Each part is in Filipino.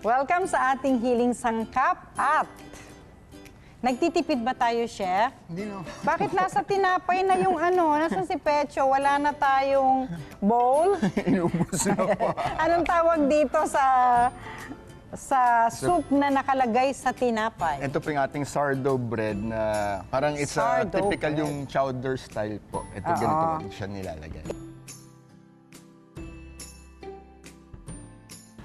Welcome sa ating Healing Sangkap at nagtitipid ba tayo, Chef? Hindi no. Bakit nasa tinapay na yung nasa si Pecho, wala na tayong bowl? Inubos na po. Anong tawag dito sa soup na nakalagay sa tinapay? Ito po yung ating sourdough bread na parang it's a Sourdough typical bread. yung chowder style po. Ito Oo. ganito po siya nilalagay.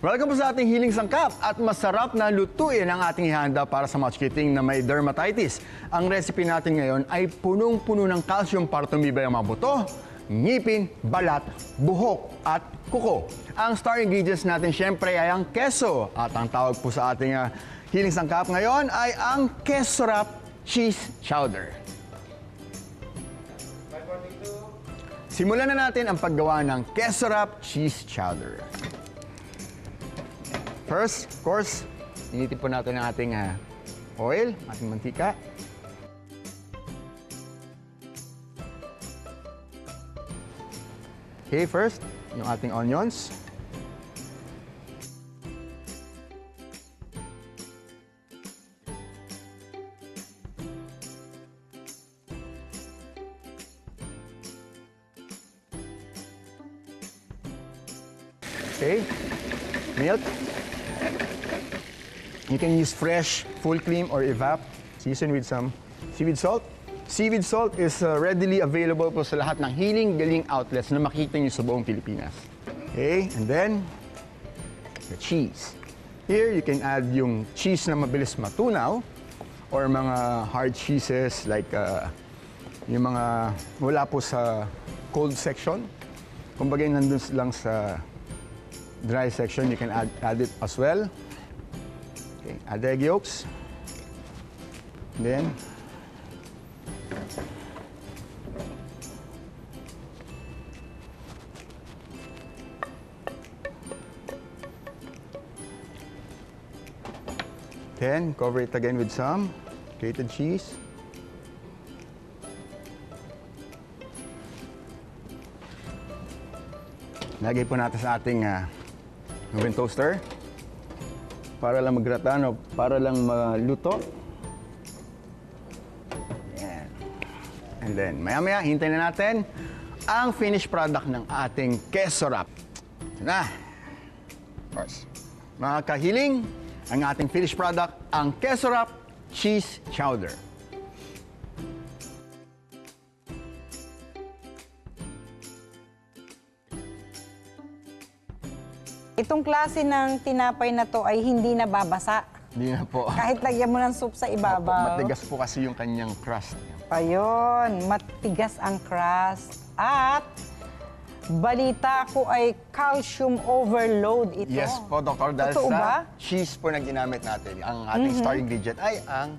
Welcome po sa ating Healing Sangkap at masarap na lutuin ang ating ihanda para sa mga chikiting na may dermatitis. Ang recipe natin ngayon ay punong-puno ng calcium para tumibay ang mga buto, ngipin, balat, buhok at kuko. Ang star ingredients natin syempre ay ang keso. At ang tawag po sa ating Healing Sangkap ngayon ay ang Keso Wrap Cheese Chowder. Simulan na natin ang paggawa ng Keso Wrap Cheese Chowder. First, of course, initin po natin ang ating oil, ating mantika. Okay, first, yung ating onions. Okay, milk. You can use fresh, full cream, or evap. Season with some seaweed salt. Seaweed salt is readily available po sa lahat ng Healing Galing outlets na makikita niyo sa buong Pilipinas. Okay, and then the cheese. Here, you can add yung cheese na mabilis matunaw or mga hard cheeses like yung mga wala po sa cold section. Kumbaga nandun lang sa dry section, you can add it as well. Okay, add egg yolks. Then, cover it again with some grated cheese. Lagay po natin sa ating oven toaster. Para lang magrata, para lang maluto. Yan. And then, maya-maya, hintayin na natin ang finished product ng ating Keso Wrap. Ito na. Of course. Mga kahiling, ang ating finished product, ang Keso Wrap Cheese Chowder. Itong klase ng tinapay na to ay hindi nababasa. Hindi na po. Kahit lagyan mo ng soup sa ibabaw. Matigas po kasi yung kanyang crust. Ayun, matigas ang crust. At balita ko ay calcium overload ito. Yes po, Dr. Dahil Totoo sa ba? cheese po na ginamit natin, ang ating star ingredient ay ang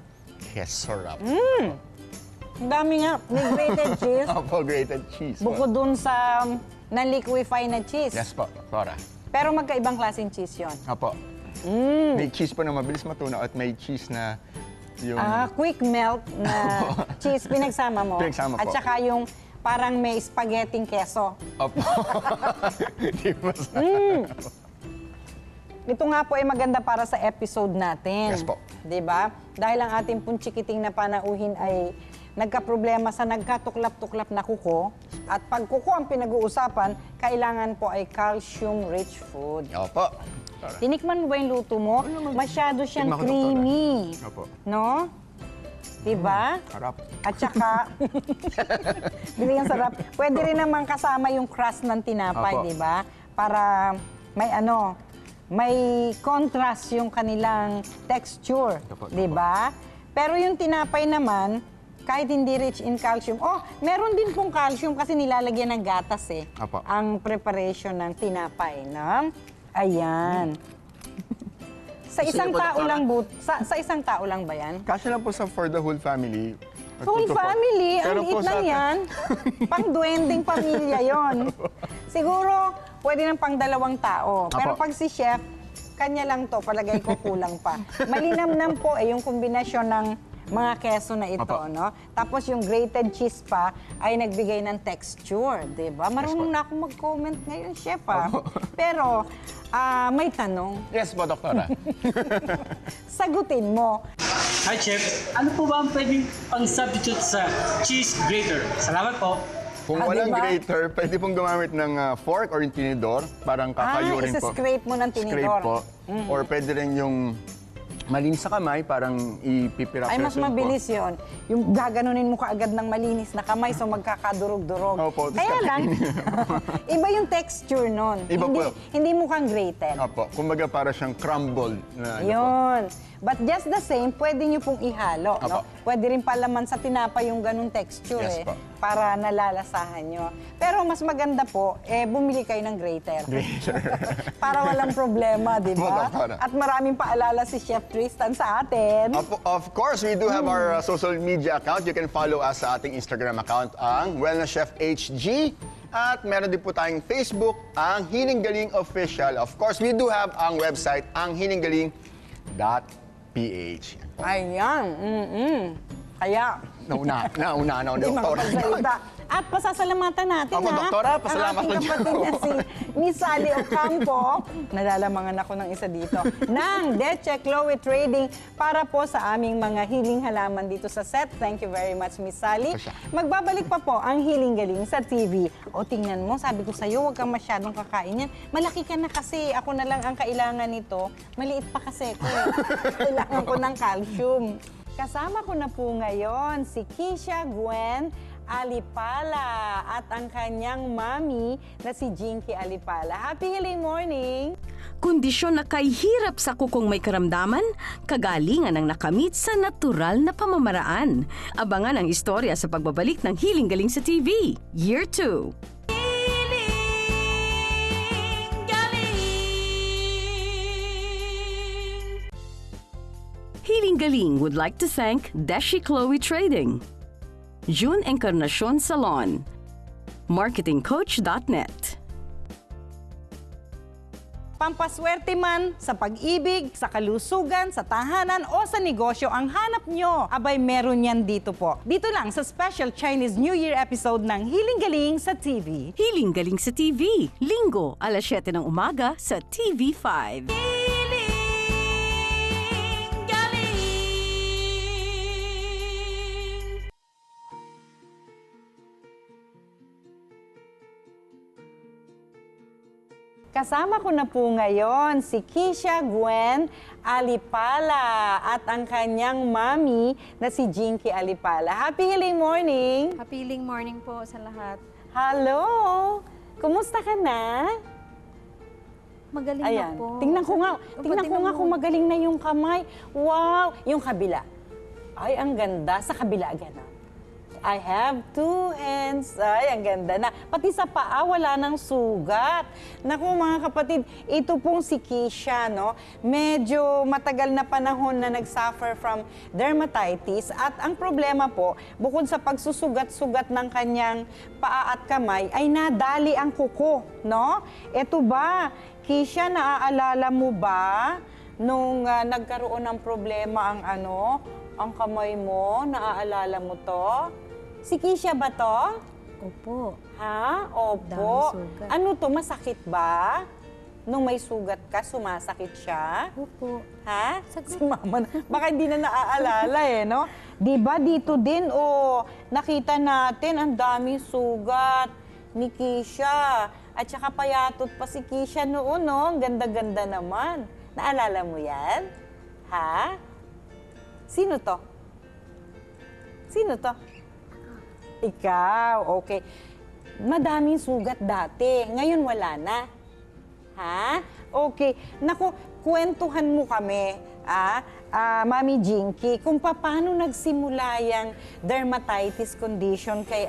Keso Wrap. Ang dami nga, may grated cheese. Opo, grated cheese. po. Bukod dun sa na-liquefy na cheese. Yes po, Dr. Pero magkaibang klaseng cheese yon. Opo. May cheese po na mabilis matunaw at may cheese na yung... Quick melt na cheese pinagsama mo. Pinagsama At po. saka yung parang may spaghetti keso. Opo. Di ba sa... Ito nga po ay maganda para sa episode natin. Yes po. 'Di ba? Dahil ang ating punchikiting na panauhin ay nagkaproblema sa nagkatuklap-tuklap na kuko. At pag kuko ang pinag-uusapan, kailangan po ay calcium-rich food. Opo. Tinikman mo ba yung luto mo? Masyado siyang Tikman ko, creamy. Opo. No? Diba? Harap. At saka, hindi yung sarap. Pwede rin naman kasama yung crust ng tinapay, Opo. di ba? Para may contrast yung kanilang texture, Opo, di ba? Pero yung tinapay naman, kahit hindi rich in calcium, meron din pong calcium kasi nilalagyan ng gatas Opo. ang preparation ng tinapay, no? Ayan. Sa isang po, tao Doktora. lang sa isang tao lang ba yan? Kasi lang po sa for the whole family. Whole Magtuto po. family, Pero ang po liit lang sa- yan. Pang-duwending pamilya yon. Siguro, pwede ng pang 2 tao. Pero Apo. pag si chef, kanya lang to, palagay ko kulang pa. Malinamnam po yung kombinasyon ng mga keso na ito, Opo. no? Tapos yung grated cheese pa ay nagbigay ng texture, di ba? Marunong po. na ako mag-comment ngayon, chef, ah. Pero, may tanong. Yes po, doktora. Sagutin mo. Hi, Chef. Ano po ba ang pwedeng pang-substitute sa cheese grater? Salamat po. Kung walang diba? grater, pwede pong gumamit ng fork or yung tinidor. Parang kakayurin po. isa-scrape mo ng tinidor. Scrape po. Or pwede rin yung malinis sa kamay, parang ipipira-person Ay, mas mabilis yon. Yung gaganunin mo kaagad ng malinis na kamay, so magkakadurog-durog. Opo, Kaya lang, iba yung texture nun. Iba hindi, po. hindi mukhang grated. Opo, kumbaga para siyang crumbled na ano po. Yun. But just the same, pwede nyo pong ihalo. No? Opo. Pwede rin palaman sa tinapay yung ganung texture Yes eh, po. para nalalasahan nyo. Pero mas maganda po, bumili kayo ng grater. Para walang problema, di ba? Doktora. At maraming paalala si Chef Tristan sa atin. Of course, we do have our social media account. You can follow us sa ating Instagram account, ang Wellness Chef HG. At meron din po tayong Facebook, ang Hiling Galing Official. Of course, we do have ang website, ang hilinggaling.ph. Ayan. Kaya, Nauna na hindi doktora. makapagsalita. At pasasalamatan natin, Opo, doktora, pasalamat ang po ating niyo. kapatid na si Miss Sally Ocampo. Nalalamangan ako ng isa dito. ng Deche Chloe Trading para po sa aming mga healing halaman dito sa set. Thank you very much, Miss Sally. Pasya. Magbabalik pa po ang Healing Galing sa TV. O tingnan mo, sabi ko sa'yo, huwag kang masyadong kakain yan. Malaki ka na kasi. Ako na lang ang kailangan nito. Maliit pa kasi ko. Kailangan ko ng calcium. Kasama ko na po ngayon si Keisha Gwen Alipala at ang kanyang mami na si Jinky Alipala. Happy healing morning! Kondisyon na kahirap sa kukong may karamdaman, kagalingan ang nakamit sa natural na pamamaraan. Abangan ang istorya sa pagbabalik ng Hiling Galing sa TV, Year 2. Hiling Galing would like to thank Deche Chloe Trading, June Encarnacion Salon, marketingcoach.net. Pampaswerte man sa pag-ibig, sa kalusugan, sa tahanan o sa negosyo ang hanap nyo, abay meron yan dito po. Dito lang sa special Chinese New Year episode ng Hiling Galing sa TV. Hiling Galing sa TV, Linggo, alas 7 ng umaga sa TV5. Kasama ko na po ngayon si Keisha Gwen Alipala at ang kanyang mami na si Jinky Alipala. Happy healing morning! Happy healing morning po sa lahat. Hello! Kumusta ka na? Magaling na Ayan. po. Tingnan ko nga kung magaling na yung kamay. Wow! Yung kabila. Ay, ang ganda. Sa kabila, gano'n. I have two hands. Ay, ang ganda na. Pati sa paa, wala nang sugat. Naku, mga kapatid, ito pong si Keisha, no? Medyo matagal na panahon na nag-suffer from dermatitis. At ang problema po, bukod sa pagsusugat-sugat ng kanyang paa at kamay, ay nadali ang kuko, no? Ito ba, Keisha, naaalala mo ba nung nagkaroon ng problema ang kamay mo? Naaalala mo to? Si Keisha ba to? Opo. Ha? Opo. Daming sugat. Ano to? Masakit ba? Nung may sugat ka, sumasakit siya? Opo. Ha? Sagot. Si mama, baka hindi na naaalala no? Di ba dito din, nakita natin ang daming sugat ni Keisha. At saka payatot pa si Keisha noon, no? Ang ganda-ganda naman. Naalala mo yan? Ha? Sino to? Sino to? Ikaw, okay. Madaming sugat dati. Ngayon wala na. Ha? Okay. Naku, kwentuhan mo kami, Mami Jinky, kung paano nagsimula yung dermatitis condition kay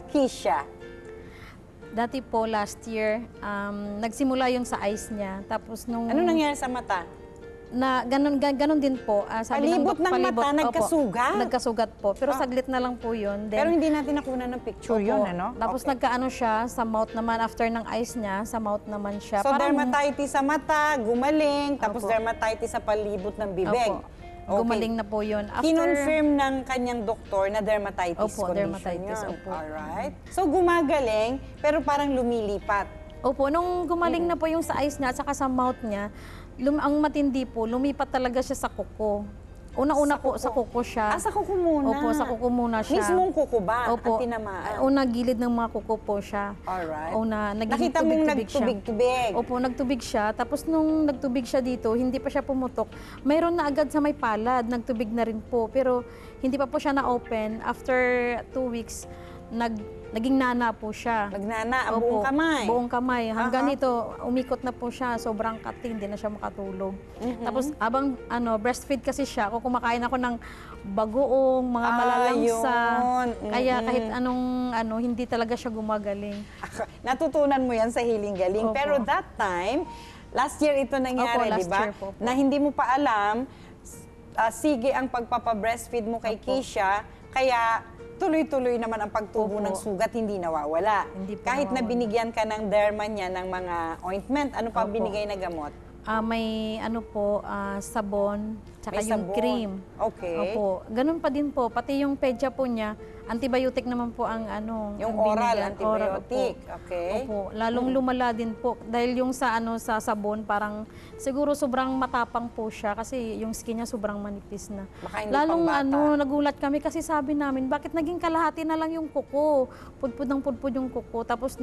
Keisha. Dati po, last year, nagsimula yung sa eyes niya. Tapos nung... Ano nangyari sa mata? Na ganon din po. Palibot ng mata, nagkasugat? Opo, nagkasugat po. Pero saglit na lang po yun. Then, Pero hindi natin nakuha ng picture opo. yun, ano? Tapos Okay. nagkaano siya sa mouth naman. After ng eyes niya, sa mouth naman siya. So, dermatitis sa mata, gumaling, tapos Opo. dermatitis sa palibot ng bibig. Opo. Okay. Gumaling na po yun. Kinonfirm ng kanyang doktor na dermatitis Opo, condition dermatitis, yun. opo. Alright. So gumagaling, pero parang lumilipat. Opo, nung gumaling na po yung sa eyes niya at saka sa mouth niya, ang matindi po, lumipat talaga siya sa kuko. Una-una po sa kuko siya. Sa kuko muna. Opo, sa kuko muna siya. Mismong kuko ba Opo. ang tinamaan? Una, gilid ng mga kuko po siya. Alright. Una, naging Nakita mong tubig-tubig siya. nagtubig-tubig. Opo, nagtubig siya. Tapos nung nagtubig siya dito, hindi pa siya pumutok. Mayroon na agad sa may palad, nagtubig na rin po. Pero hindi pa po siya na-open. After 2 weeks, naging nana po siya. Nagnana, ang Opo, buong kamay. Buong kamay. Hanggang ito, umikot na po siya. Sobrang kati, hindi na siya makatulog. Tapos, abang breastfeed kasi siya, kung kumakain ako ng bagoong, mga malalangsa. yun. Kaya kahit hindi talaga siya gumagaling. Natutunan mo yan sa Healing Galing. Opo. Pero that time, last year ito nangyari, Opo, last di ba? year po. Na hindi mo pa alam, sige ang pagpapa-breastfeed mo kay Keisha, kaya tuloy-tuloy naman ang pagtubo Opo. ng sugat, hindi nawawala. Hindi po Kahit na nawawala. binigyan ka ng derma niya ng mga ointment, ano pa Opo. binigay na gamot? May sabon, tsaka May yung sabon. cream. Okay. Opo. Ganun pa din po. Pati yung pedya po niya, antibiotic naman po ang Yung ang oral binigyan. antibiotic. Opo. Okay. Opo. Lalong lumala din po. Dahil yung sa sabon, parang siguro sobrang matapang po siya kasi yung skin niya sobrang manipis na. Baka hindi Lalong pambata. nagulat kami kasi sabi namin, bakit naging kalahati na lang yung kuko? Pudpud ng pudpud yung kuko. Tapos